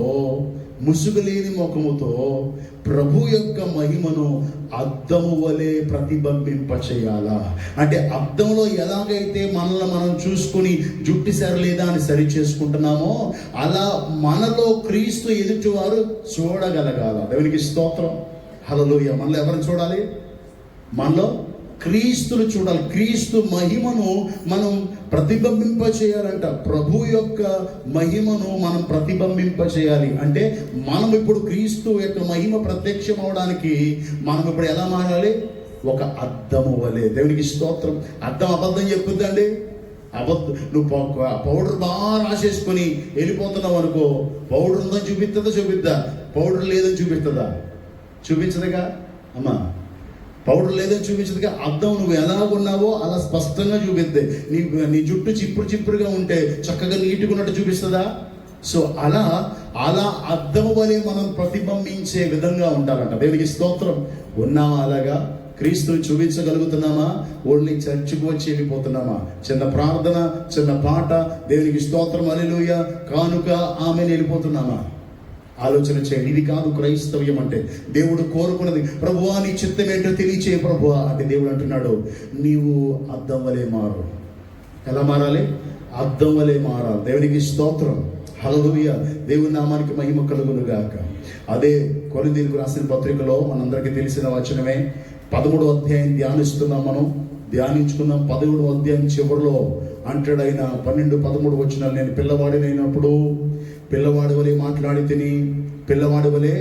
Speaker 1: ప్రభు యొక్క మహిమను అద్దము వలె ప్రతిబింబింప చేయాలా. అంటే అద్దంలో ఎలాగైతే మనల్ని మనం చూసుకొని జుట్టు సరిలేదా అని సరి చేసుకుంటున్నామో అలా మనలో క్రీస్తు ఎదుటివారు చూడగలగాల. దేవునికి స్తోత్రం, హల్లెలూయా. మనలో ఎవరిని చూడాలి? మనలో క్రీస్తును చూడాలి. క్రీస్తు మహిమను మనం ప్రతిబింబింప చేయాలంట. ప్రభు యొక్క మహిమను మనం ప్రతిబింబింప చేయాలి. అంటే మనం ఇప్పుడు క్రీస్తు యొక్క మహిమ ప్రత్యక్షం అవడానికి మనం ఇప్పుడు ఎలా మారాలి? ఒక అద్దము వలె. దేవునికి స్తోత్రం. అద్దం అబద్ధం చెప్పుద్దండి. నువ్వు పౌడర్ బాగా రాసేసుకొని వెళ్ళిపోతున్నావు అనుకో, పౌడర్ ఉందని చూపిద్దా? పౌడర్ లేదని చూపించదుగా అమ్మా. పౌడర్ లేదని చూపించదుగా. అద్దం నువ్వు ఎలా ఉన్నావో అలా స్పష్టంగా చూపిద్ది. నీ జుట్టు చిప్పురుగా ఉంటే చక్కగా నీట్గా ఉన్నట్టు చూపిస్తుందా? సో అలా అద్దం వలె మనం ప్రతిబింబించే విధంగా ఉండాలంట. దేవునికి స్తోత్రం. ఉన్నామా అలాగా? క్రీస్తుని చూపించగలుగుతున్నామా? ఓన్లీ చర్చికి వచ్చి వెళ్ళిపోతున్నామా? చిన్న ప్రార్థన, చిన్న పాట, దేవునికి స్తోత్రం, హల్లెలూయా, కానుక, ఆమెను వెళ్ళిపోతున్నామా? ఆలోచన చేయండి. ఇది కాదు క్రైస్తవ్యం అంటే. దేవుడు కోరుకున్నది, ప్రభువా నీ చిత్తం ఏంటో తెలియచేయ ప్రభువా అంటే దేవుడు అంటున్నాడు, నీవు అద్దం వలె మారు. ఎలా మారాలి? అద్దం వలె మారాలి. దేవునికి స్తోత్రం, హల్లెలూయా. దేవుని నామానికి మహిమ కలుగును గాక. అదే కొరింథీయులకు రాసిన పత్రికలో మనందరికీ తెలిసిన వచనమే. 13వ అధ్యాయం ధ్యానించుకున్నాం. 17వ అధ్యాయం చివరిలో అంటాడు ఆయన, 12, 13 వచనాలు, నేను పిల్లవాడినైనప్పుడు పిల్లవాడి వలె మాట్లాడి తిని పిల్లవాడి వలె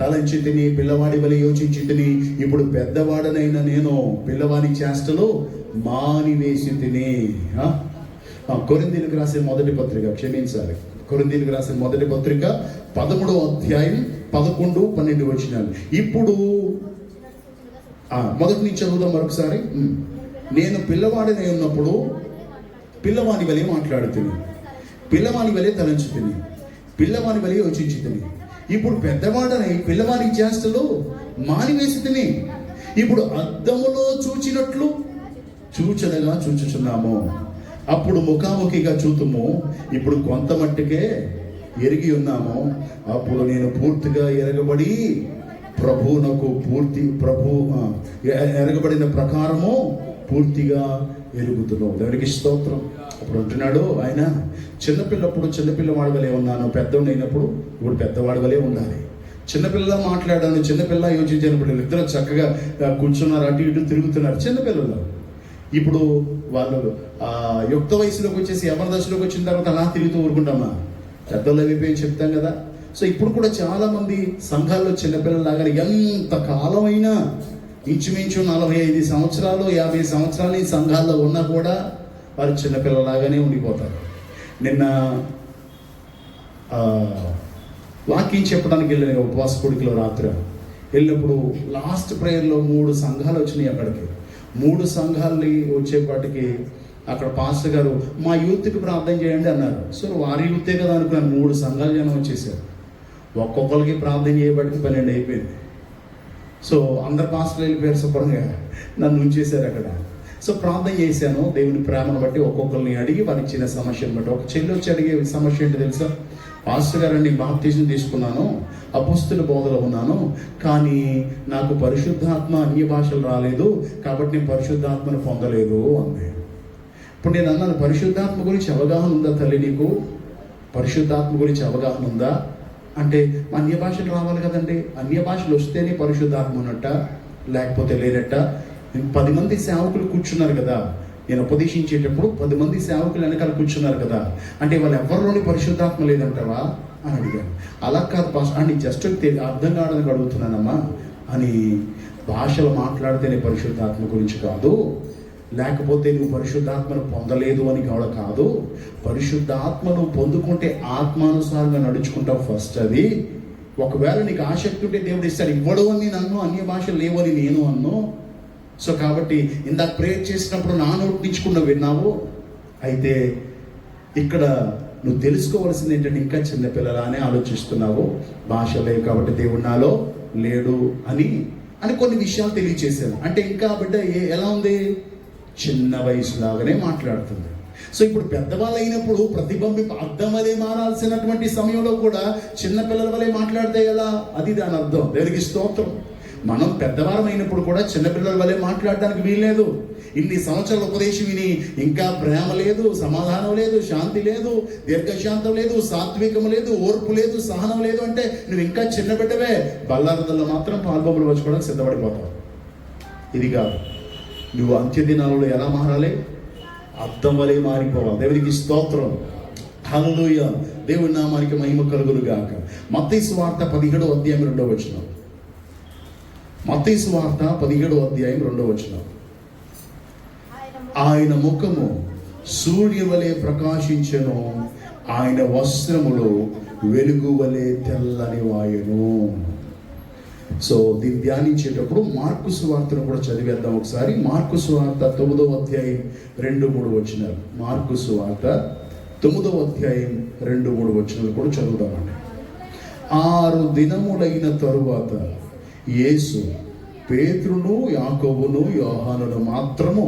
Speaker 1: తలంచి తిని, పిల్లవాడి వలె యోచించి తిని, ఇప్పుడు పెద్దవాడనైనా నేను పిల్లవాడి చేష్టలు మానివేసి తిని. కొరింథీయులకు రాసే మొదటి పత్రిక, క్షమించాలి, కొరింథీయులకు రాసే మొదటి పత్రిక 13వ అధ్యాయం 11, 12 వచనాలు. ఇప్పుడు మొదటి నుంచి చదువుదాం మరొకసారి. నేను పిల్లవాడినై ఉన్నప్పుడు పిల్లవాని వలె మాట్లాడుతుంది, పిల్లవాని వలె తలంచుతుంది, పిల్లవాని వలె యోచించుతుంది. ఇప్పుడు పెద్దవాడనై పిల్లవాని చేష్టలు మానివేసి తిని, ఇప్పుడు అద్దములో చూచినట్లు చూచనగా చూచుచున్నాము. అప్పుడు ముఖాముఖిగా చూతుము, ఇప్పుడు కొంత మట్టుకే ఎరిగి ఉన్నాము. అప్పుడు నేను పూర్తిగా ఎరగబడి ఎరగబడిన ప్రకారము పూర్తిగా ఎరుగుతున్నావు. దేవునికి స్తోత్రం. అప్పుడు అంటున్నాడు ఆయన, చిన్నపిల్లవాడి వలె ఉన్నాను, పెద్దవాడు అయినప్పుడు ఇప్పుడు పెద్దవాడి వలె ఉండాలి. చిన్నపిల్ల మాట్లాడాను, చిన్నపిల్ల యోచించినప్పుడు ఇద్దరు చక్కగా కూర్చున్నారు, అటు ఇటు తిరుగుతున్నారు చిన్నపిల్లలు. ఇప్పుడు వాళ్ళు యుక్త వయసులోకి వచ్చేసి యవ్వన దశలోకి వచ్చిన తర్వాత అలా తిరుగుతూ ఊరుకుంటామా? పెద్దలు అయిపోయి చెప్తాం కదా. సో ఇప్పుడు కూడా చాలా మంది సంఘాల్లో చిన్నపిల్లలాగా ఎంత కాలమైనా ఇంచుమించు 45 సంవత్సరాలు 50 సంవత్సరాలు ఈ సంఘాల్లో ఉన్నా కూడా వారు చిన్నపిల్లలాగానే ఉండిపోతారు. నిన్న వాక్యం చెప్పడానికి వెళ్ళిన ఉపవాస కొడుకులో రాత్రి వెళ్ళినప్పుడు లాస్ట్ ప్రేయర్లో 3 సంఘాలు వచ్చినాయి. అక్కడికి 3 సంఘాలని వచ్చేపాటికి అక్కడ పాస్టర్ గారు మా యూత్కి ప్రార్థన చేయండి అన్నారు. సో వారి యూతే కదా అనుకున్నాను. 3 సంఘాలు జనం వచ్చేసారు. ఒక్కొక్కరికి ప్రార్థన చేయబడికి 12 అయిపోయింది. సో అందరు పాస్టర్లు వెళ్ళిపోయారు, శుభ్రంగా నన్ను ఉంచేశారు అక్కడ. సో ప్రార్థన చేశాను, దేవుని ప్రేమను బట్టి ఒక్కొక్కరిని అడిగి వారికి చిన్న సమస్యను బట్టి. ఒక చెల్లి వచ్చి అడిగే సమస్య ఏంటి తెలుసా? పాస్టర్ గారండి, బాప్తిజం తీసుకున్నాను, అపొస్తలుల బోధలో ఉన్నాను, కానీ నాకు పరిశుద్ధాత్మ అన్య భాషలు రాలేదు, కాబట్టి నేను పరిశుద్ధాత్మను పొందలేదు అంది. ఇప్పుడు నేను అన్నాను, పరిశుద్ధాత్మ గురించి అవగాహన ఉందా తల్లి నీకు? పరిశుద్ధాత్మ గురించి అవగాహన ఉందా అంటే అన్య భాషలు రావాలి కదండి. అన్య భాషలు వస్తేనే పరిశుద్ధాత్మ ఉన్నట్ట, లేకపోతే లేనట్ట. 10 మంది సేవకులు కూర్చున్నారు కదా, నేను ఉపదేశించేటప్పుడు 10 మంది సేవకులు వెనకాల కూర్చున్నారు కదా, అంటే వాళ్ళు ఎవరిలోని పరిశుద్ధాత్మ లేదంటావా అని అడిగాను. అలా కాదు భాష అని జస్ట్ అర్థం కావడానికి అడుగుతున్నానమ్మా అని. భాషలు మాట్లాడితేనే పరిశుద్ధాత్మ గురించి కాదు, లేకపోతే నువ్వు పరిశుద్ధాత్మను పొందలేదు అని కూడా కాదు. పరిశుద్ధాత్మను పొందుకుంటే ఆత్మానుసారంగా నడుచుకుంటావు ఫస్ట్. అది ఒకవేళ నీకు ఆసక్తి ఉంటే దేవుడు ఇస్తాడు. ఇవ్వడు అని నన్ను, అన్య భాషలు లేవని నేను అన్ను. సో కాబట్టి ఇందాక ప్రేయర్ చేసినప్పుడు నా నోటి నుంచి విన్నావు. అయితే ఇక్కడ నువ్వు తెలుసుకోవాల్సింది ఏంటంటే ఇంకా చిన్నపిల్లలానే ఆలోచిస్తున్నావు, భాష లేవు కాబట్టి దేవుడు నాలో లేడు అని కొన్ని విషయాలు తెలియచేశాను. అంటే ఇంకా బిడ్డ ఎలా ఉంది? చిన్న వయసులాగానే మాట్లాడుతుంది. సో ఇప్పుడు పెద్దవాళ్ళు అయినప్పుడు ప్రతిబింబం అర్థం వలె మారాల్సినటువంటి సమయంలో కూడా చిన్నపిల్లల వలె మాట్లాడితే ఎలా? అది దాని అర్థం. దేవునికి స్తోత్రం. మనం పెద్దవారం అయినప్పుడు కూడా చిన్నపిల్లల వలె మాట్లాడడానికి వీల్లేదు. ఇన్ని సంవత్సరాల ఉపదేశం విని ఇంకా ప్రేమ లేదు, సమాధానం లేదు, శాంతి లేదు, దీర్ఘశాంతం లేదు, సాత్వికం లేదు, ఓర్పు లేదు, సహనం లేదు అంటే నువ్వు ఇంకా చిన్న బిడ్డవే. బల్లారదల్లో మాత్రం పాల్బొమ్మలు వచ్చుకోవడానికి సిద్ధపడిపోతావు. ఇది కాదు. నువ్వు అంత్య దినాలలో ఎలా మారాలి? అద్దం వలె మారిపోవాలి. దేవునికి స్తోత్రం. హల్లెలూయా. దేవుని నామానికి మహిమ కలుగును గాక. మత్తయి సువార్త 17వ అధ్యాయం 2వ వచనం. మత్తయి సువార్త 17వ అధ్యాయం 2వ వచనం. ఆయన ముఖము సూర్య వలె ప్రకాశించెను, ఆయన వస్త్రములు వెలుగు వలె తెల్లని వాయును. సో దీన్ని ధ్యానించేటప్పుడు మార్కు సువార్తను కూడా చదివేద్దాం ఒకసారి. మార్కు సువార్త 9వ అధ్యాయం 2-3 వచనాలు. మార్కు సువార్త 9వ అధ్యాయం 2-3 వచనాలు కూడా చదువుదామండి. 6 దినములైన తరువాత యేసు పేతురును, యాకోబును, యోహానును మాత్రము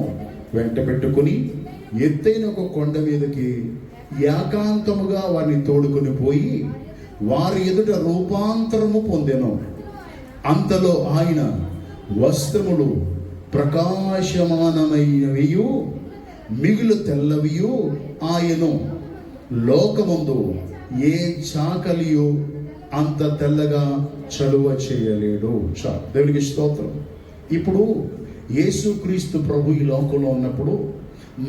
Speaker 1: వెంట పెట్టుకుని ఎత్తైన ఒక కొండ మీదకి ఏకాంతముగా వారిని తోడుకొని పోయి వారి ఎదుట రూపాంతరము పొందెను. అంతలో ఆయన వస్త్రములు ప్రకాశమానమైనవియు మిగులు తెల్లవియు ఆయను. లోకమందు ఏ చాకలియు అంత తెల్లగా చలువ చేయలేడు. దేవునికి స్తోత్రం. ఇప్పుడు యేసుక్రీస్తు ప్రభు ఈ లోకంలో ఉన్నప్పుడు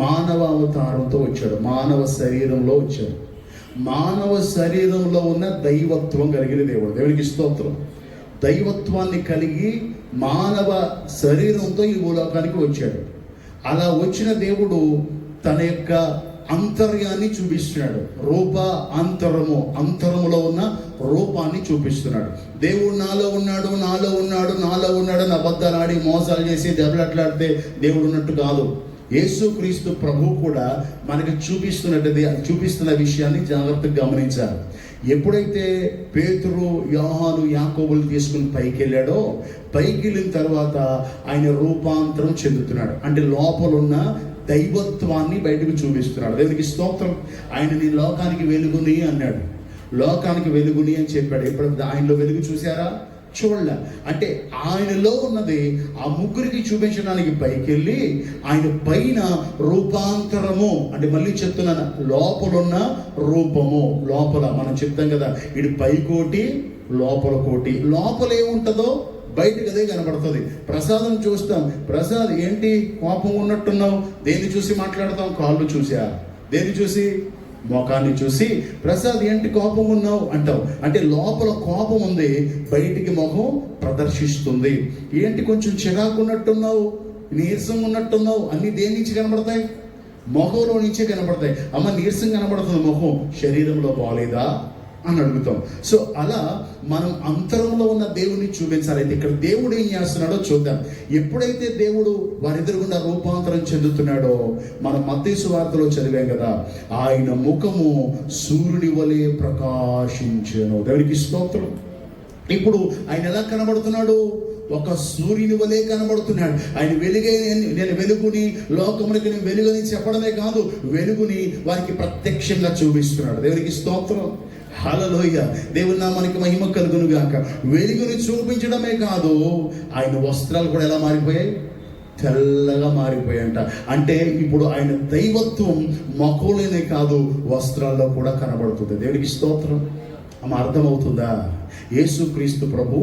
Speaker 1: మానవ అవతారంతో వచ్చాడు, మానవ శరీరంలో వచ్చాడు. మానవ శరీరంలో ఉన్న దైవత్వం కలిగిన దేవుడు. దేవునికి స్తోత్రం. దైవత్వాన్ని కలిగి మానవ శరీరంతో ఈ భూలోకానికి వచ్చాడు. అలా వచ్చిన దేవుడు తన యొక్క అంతర్యాన్ని చూపిస్తున్నాడు. అంతరములో ఉన్న రూపాన్ని చూపిస్తున్నాడు. దేవుడు నాలో ఉన్నాడు అని అబద్ధాలు ఆడి మోసాలు చేసి దెబ్బలాట్లాడితే దేవుడు ఉన్నట్టు కాదు. యేసుక్రీస్తు ప్రభు కూడా మనకి చూపిస్తున్న విషయాన్ని జాగ్రత్తగా గమనించాలి. ఎప్పుడైతే పేతురు, యోహాను, యాకోబులు తీసుకుని పైకి వెళ్ళాడో, పైకి వెళ్ళిన తర్వాత ఆయన రూపాంతరం చెందుతున్నాడు. అంటే లోపలున్న దైవత్వాన్ని బయటకు చూపిస్తున్నాడు. దేవునికి స్తోత్రం. ఆయన నీ లోకానికి వెలుగుని అన్నాడు. లోకానికి వెలుగుని అని చెప్పాడు. ఎప్పుడు ఆయనలో వెలుగు చూసారా? చూడలే. అంటే ఆయనలో ఉన్నది ఆ ముగ్గురికి చూపించడానికి పైకి వెళ్ళి ఆయన పైన రూపాంతరము, అంటే మళ్ళీ చెప్తున్నాను, లోపలున్న రూపము. లోపల మనం చెప్తాం కదా, ఇటు పైకోటి లోపల కోటి. లోపల ఏముంటుందో బయటకు అదే కనబడుతుంది. ప్రసాదం చూస్తాం, ప్రసాద్ ఏంటి కోపం ఉన్నట్టున్నావు, దేన్ని చూసి మాట్లాడతాం? కాళ్ళు చూసా. దేన్ని చూసి? ముఖాన్ని చూసి. ప్రసాద్ ఏంటి కోపం ఉన్నావు అంటావు. అంటే లోపల కోపం ఉంది, బయటికి ముఖం ప్రదర్శిస్తుంది. ఏంటి కొంచెం చిరాకు ఉన్నట్టున్నావు, నీరసం ఉన్నట్టున్నావు, అన్ని దేని నుంచి కనబడతాయి? ముఖంలో నుంచే కనబడతాయి. అమ్మ నీరసం కనబడుతుంది, ముఖం శరీరంలో బాగాలేదా అని అడుగుతాం. సో అలా మనం అంతరంలో ఉన్న దేవుని చూపించాలి. అయితే ఇక్కడ దేవుడు ఏం చేస్తున్నాడో చూద్దాం. ఎప్పుడైతే దేవుడు వారిద్దరుగుండా రూపాంతరం చెందుతున్నాడో, మనం మత్తయి సువార్తలో చదివాం కదా, ఆయన ముఖము సూర్యుని వలె ప్రకాశించెను. దేవునికి స్తోత్రం. ఇప్పుడు ఆయన ఎలా కనబడుతున్నాడు? ఒక సూర్యుని వలె కనబడుతున్నాడు. ఆయన నేను వెలుగుని, లోకమునికి నేను వెలుగుని చెప్పడమే కాదు, వెలుగుని వారికి ప్రత్యక్షంగా చూపిస్తున్నాడు. దేవునికి స్తోత్రం. హల్లెలూయ. దేవుని నామానికి మహిమ కలుగును గాక. వెలుగుని చూపించడమే కాదు, ఆయన వస్త్రాలు కూడా ఎలా మారిపోయాయి? తెల్లగా మారిపోయాయంట. అంటే ఇప్పుడు ఆయన దైవత్వం మకోలేనే కాదు, వస్త్రాల్లో కూడా కనబడుతుంది. దేవునికి స్తోత్రం. అమ్మ అర్థమవుతుందా? యేసుక్రీస్తు ప్రభు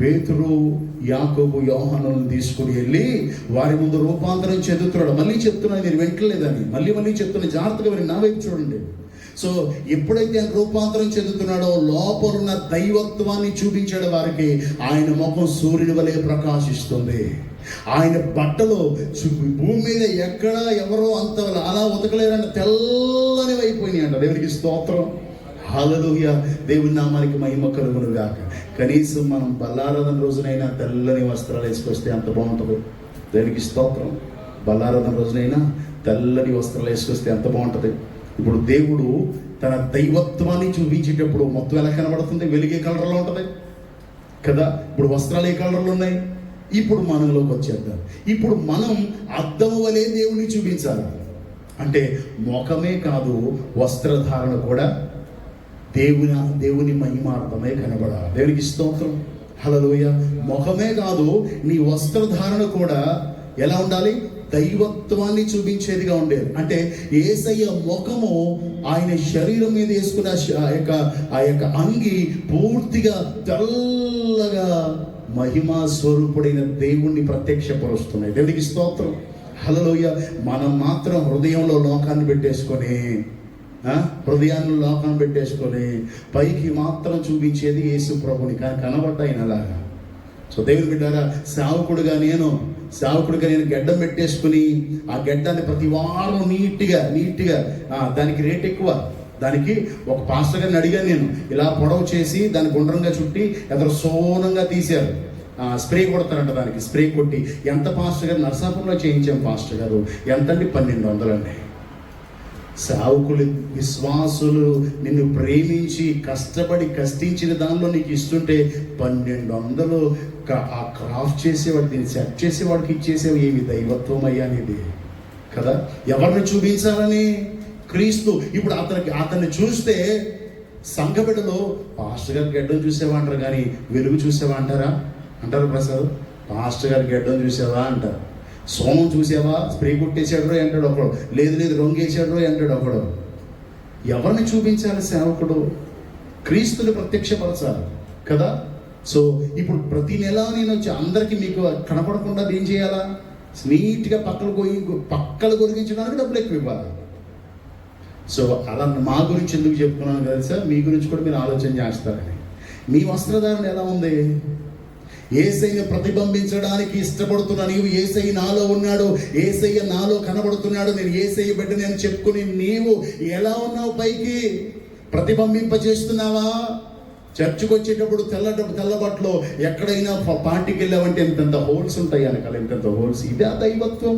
Speaker 1: పేతురు, యాకోబు, యోహానులను తీసుకుని వెళ్ళి వారి ముందు రూపాంతరం చెందుతున్నాడు. మళ్ళీ చెప్తున్నాను, మీరు వెంటలేదని మళ్ళీ చెప్తున్నా, జాగ్రత్తగా మీరు నా వైపు చూడండి. సో ఎప్పుడైతే ఆయన రూపాంతరం చెందుతున్నాడో, లోపలున్న దైవత్వాన్ని చూపించాడు వారికి. ఆయన ముఖం సూర్యుని వలె ప్రకాశిస్తుంది. ఆయన బట్టలు భూమి మీద ఎక్కడ ఎవరో అంత అలా ఉతకలేరంట, తెల్లని అయిపోయినాయి అంట. దేవునికి స్తోత్రం. హల్లెలూయా. దేవుని నామానికి మహిమ కలుగును గాక. కనీసం మనం బల్లారాధన రోజునైనా తెల్లని వస్త్రాలు వేసుకొస్తే అంత బాగుంటుంది. దేవునికి స్తోత్రం. బల్లారాధన రోజునైనా తెల్లని వస్త్రాలు వేసుకొస్తే ఎంత బాగుంటుంది. ఇప్పుడు దేవుడు తన దైవత్వాన్ని చూపించేటప్పుడు మొత్తం ఎలా కనబడుతుంది? వెలుగే కలర్లో ఉంటుంది కదా. ఇప్పుడు వస్త్రాలు ఏ కలర్లో ఉన్నాయి? ఇప్పుడు మనలోకి వచ్చేద్దాం. ఇప్పుడు మనం అద్దము వలె దేవుని చూపించాలి. అంటే ముఖమే కాదు, వస్త్రధారణ కూడా దేవుని మహిమార్థమే కనబడాలి. దేవునికి స్తోత్రం. హల్లెలూయా. ముఖమే కాదు, నీ వస్త్రధారణ కూడా ఎలా ఉండాలి? దైవత్వాన్ని చూపించేదిగా ఉండేది. అంటే యేసయ్య ముఖము, ఆయన శరీరం మీద వేసుకున్న ఆ యొక్క అంగి పూర్తిగా తెల్లగా మహిమా స్వరూపుడైన దేవుణ్ణి ప్రత్యక్షపరుస్తున్నాయి. దేవునికి స్తోత్రం. హల్లెలూయా. మనం మాత్రం హృదయంలో లోకాన్ని పెట్టేసుకొని పైకి మాత్రం చూపించేది యేసు ప్రభుని, కానీ కనబడ్డాయిన అలాగా. సో దేవుని బిడ్డారా, సేవకుడిగా నేను గెడ్డం పెట్టేసుకుని ఆ గెడ్డాన్ని ప్రతి వారం నీట్గా దానికి రేట్ ఎక్కువ. దానికి ఒక పాస్టర్ గారిని అడిగాను నేను, ఇలా పొడవు చేసి దాన్ని గుండ్రంగా చుట్టి ఎదురు సోనంగా తీశారు. స్ప్రే కొడతారంట. దానికి స్ప్రే కొట్టి ఎంత పాస్టర్ గారు? నరసాపురంలో చేయించాం పాస్టర్ గారు. ఎంతండి? 1200 అండి. సేవకులు, విశ్వాసులు నిన్ను ప్రేమించి కష్టించిన దానిలో నీకు ఇస్తుంటే 1200 ఆ క్రాఫ్ట్ చేసేవాడు, దీన్ని సెట్ చేసేవాడికి ఇచ్చేసేవి. ఏమి దైవత్వం అయ్యా అనేది కదా. ఎవరిని చూపించాలని? క్రీస్తు. ఇప్పుడు అతన్ని చూస్తే సంఘబిడ్డలో పాస్టర్ గారి గెడ్డం చూసేవా అంటారు, కానీ వెలుగు చూసేవా అంటారు ప్రసాద్. పాస్టర్ గారి గెడ్డం చూసేవా అంటారు. సోమం చూసావా? స్ప్రే కొట్టేసాడు అంటాడు ఒకడు. లేదు రొంగేసాడు అంటాడు ఒకడు. ఎవరిని చూపించాలి సేవకుడు? క్రీస్తుని ప్రత్యక్షపరచాలి కదా. సో ఇప్పుడు ప్రతి నెల నేను వచ్చి అందరికీ మీకు కనపడకుండా ఏం చేయాలా? నీట్గా పక్కలు కొరిగించడానికి డబ్బులు ఎక్కువ ఇవ్వాలి. సో అలా మా గురించి ఎందుకు చెప్తున్నాను తెలుసా, మీ గురించి కూడా మీరు ఆలోచన చేస్తారని. మీ వస్త్రధారణ ఎలా ఉంది? యేసయ్యను ప్రతిబింబించడానికి ఇష్టపడుతున్నా నీవు. యేసయ్య నాలో ఉన్నాడు, యేసయ్య నాలో కనబడుతున్నాడు, నేను యేసయ్య బిడ్డని అని చెప్పుకుని నీవు ఎలా ఉన్నావు? పైకి ప్రతిబింబింప చేస్తున్నావా? చర్చికి వచ్చేటప్పుడు తెల్ల బట్టలు ఎక్కడైనా పార్టీకి వెళ్ళావంటే ఇంతంత హోల్స్ ఉంటాయి వెనకాల, ఇంతంత హోల్స్. ఇదే దైవత్వం.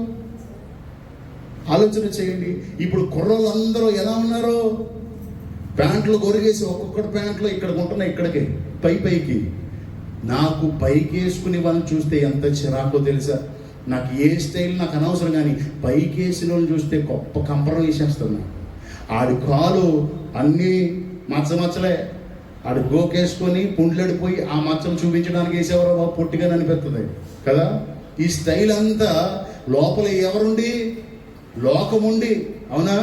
Speaker 1: ఆలోచన చేయండి. ఇప్పుడు కుర్రోళ్ళందరూ ఎలా ఉన్నారో, ప్యాంట్లు గొరిగేసి ఒక్కొక్కటి ప్యాంట్లో ఇక్కడికి ఉంటున్నాయి, ఇక్కడికి పైకి. నాకు పైకి వేసుకుని వాళ్ళని చూస్తే ఎంత చిరాకో తెలుసా. నాకు ఏ స్టైల్ నాకు అనవసరం, కానీ పైకి వేసిన వాళ్ళని చూస్తే గొప్ప కంపరం వేసేస్తున్నా. ఆడి కాలు అన్నీ మచ్చలే, ఆడు గోకేసుకొని పుండ్లడిపోయి ఆ మచ్చలు చూపించడానికి వేసేవారు పొట్టిగా అనిపిస్తుంది కదా. ఈ స్టైల్ అంతా లోపల ఎవరుండి? లోకముండి. అవునా?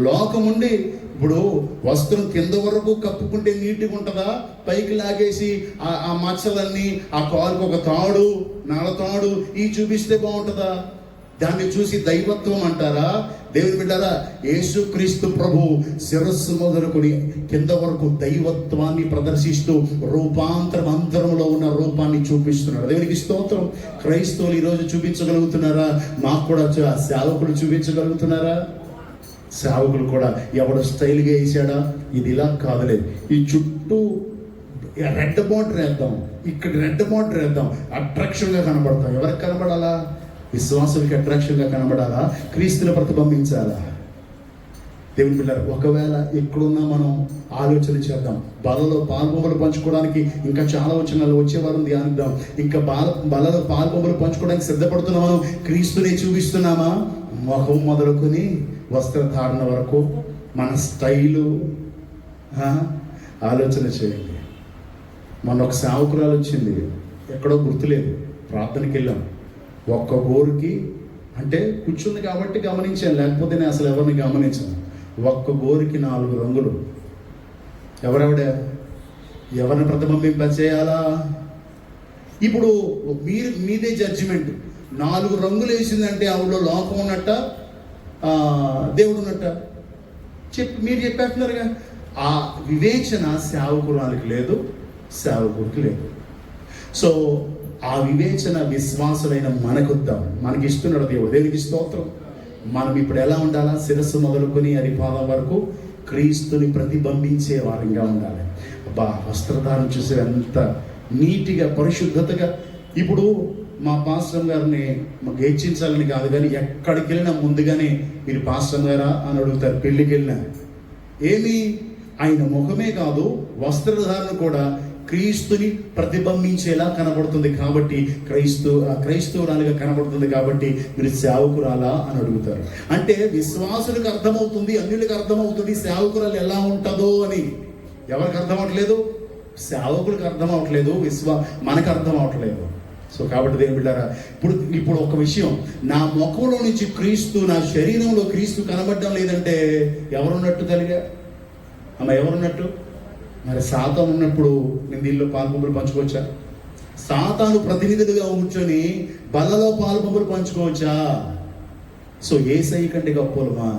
Speaker 1: లోకముండి. ఇప్పుడు వస్త్రం కింద వరకు కప్పుకుంటే నీట్గా ఉంటుందా? పైకి లాగేసి ఆ మచ్చలన్నీ, ఆ కాలుకు ఒక తాడు, నలతాడు ఈ చూపిస్తే బాగుంటుందా? దాన్ని చూసి దైవత్వం అంటారా? దేవుని బిడ్డారా, యేసుక్రీస్తు ప్రభు శిరస్సు మొదలుకొని కింద వరకు దైవత్వాన్ని ప్రదర్శిస్తూ రూపాంతరంలో ఉన్న రూపాన్ని చూపిస్తున్నాడు. దేవునికి స్తోత్రం. క్రైస్తవులు ఈరోజు చూపించగలుగుతున్నారా? మాకు కూడా సేవకులు చూపించగలుగుతున్నారా? సేవకులు కూడా ఎవడు స్టైల్గా వేసాడా, ఇది ఇలా కాదులేదు, ఈ చుట్టూ రెడ్ బార్డర్ వేద్దాం, ఇక్కడ రెడ్ బార్డర్ వేద్దాం, అట్రాక్షన్గా కనబడతాం. ఎవరికి కనబడాలా? విశ్వాసులకి అట్రాక్షన్గా కనబడాలా? క్రీస్తుని ప్రతిబింబించాలా? దేవుని పిల్లలు, ఒకవేళ ఎక్కడున్నా మనం ఆలోచన చేద్దాం. బలలో పాల్గొమ్మలు పంచుకోవడానికి ఇంకా చాలా వచనాలు వచ్చే వారం ధ్యానిద్దాం. ఇంకా బలలో పాల్గొమ్మలు పంచుకోవడానికి సిద్ధపడుతున్నా మనం క్రీస్తుని చూపిస్తున్నామా? మొహం మొదలుకొని వస్త్రధారణ వరకు మన స్టైలు ఆలోచన చేయండి. మొన్న ఒక సేవకురాలు వచ్చింది, ఎక్కడో గుర్తులేదు, ప్రార్థనకి వెళ్ళాం. ఒక్క గోరుకి అంటే కూర్చుంది కాబట్టి గమనించాను, లేకపోతే నేను అసలు ఎవరిని గమనించాను. ఒక్క గోరుకి 4 రంగులు. ఎవరిని ప్రతిబింబింపచేయాలా? ఇప్పుడు మీదే జడ్జిమెంట్. 4 రంగులు వేసిందంటే ఆవిడలో లోకం ఉన్నట్ట, దేవుడు ఉన్నట్ట మీరు చెప్పేస్తున్నారుగా. ఆ వివేచన సేవకురాలకి లేదు, సేవకుడికి లేదు. సో ఆ వివేచన విశ్వాసులైన మనకొద్దాం. మనకి ఇస్తున్నాడు దేవుడు. దేవునికి స్తోత్రం. మనం ఇప్పుడు ఎలా ఉండాలా? శిరస్సు మొదలుకొని అరిపాదం వరకు క్రీస్తుని ప్రతిబింబించే వారంగా ఉండాలి. వస్త్రధారణ చూసే ఎంత నీటిగా, పరిశుద్ధతగా. ఇప్పుడు మా పాస్టర్ గారిని మాకు హెచ్చించాలని కాదు, కానీ ఎక్కడికి వెళ్ళినా ముందుగానే మీరు పాస్టర్ గారా అని అడుగుతారు. పెళ్ళికి వెళ్ళినా ఏమి, ఆయన ముఖమే కాదు వస్త్రధారణ కూడా క్రీస్తుని ప్రతిబింబించేలా కనబడుతుంది కాబట్టి, క్రైస్తవురాలుగా కనబడుతుంది కాబట్టి మీరు సేవకురాలా అని అడుగుతారు. అంటే విశ్వాసులకు అర్థమవుతుంది, అన్యులకు అర్థమవుతుంది సేవకురాలు ఎలా ఉంటుందో అని. ఎవరికి అర్థం అవట్లేదు? సేవకులకు అర్థం అవట్లేదు, మనకు అర్థం అవట్లేదు. సో కాబట్టి దేవుని బిడ్డారా, ఇప్పుడు ఒక విషయం, నా ముఖంలో నుంచి క్రీస్తు, నా శరీరంలో క్రీస్తు కనబడడం లేదంటే ఎవరున్నట్టు కలిగా? ఎవరున్నట్టు? మరి సాతాను ఉన్నప్పుడు నేను దీనిలో పాల్పొంపులు పంచుకోవచ్చా? సాతాను ప్రతినిధులుగా కూర్చొని బలలో పాల్పొంపులు పంచుకోవచ్చా? సో యేసయ్య కంటే గొప్పలమా?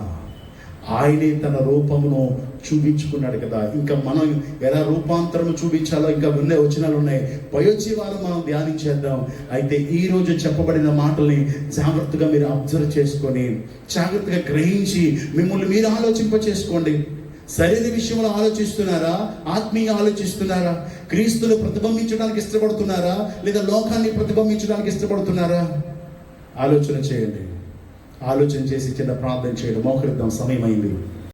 Speaker 1: ఆయనే తన రూపమును చూపించుకున్నాడు కదా. ఇంకా మనం ఎలా రూపాంతరం చూపించాలో ఇంకా ముందే వచనాలు ఉన్నాయి. వచ్చే వారం మనం ధ్యానించేద్దాం. అయితే ఈ రోజు చెప్పబడిన మాటల్ని జాగ్రత్తగా మీరు అబ్జర్వ్ చేసుకొని, జాగ్రత్తగా గ్రహించి మిమ్మల్ని మీరు ఆలోచింప చేసుకోండి. శరీర విషయంలో ఆలోచిస్తున్నారా? ఆత్మీయ ఆలోచిస్తున్నారా? క్రీస్తును ప్రతిబింబించడానికి ఇష్టపడుతున్నారా? లేదా లోకాన్ని ప్రతిబింబించడానికి ఇష్టపడుతున్నారా? ఆలోచన చేయండి. ఆలోచన చేసి చిన్న ప్రార్థన చేయడం. మోకరిద్దాం, సమయం అయింది.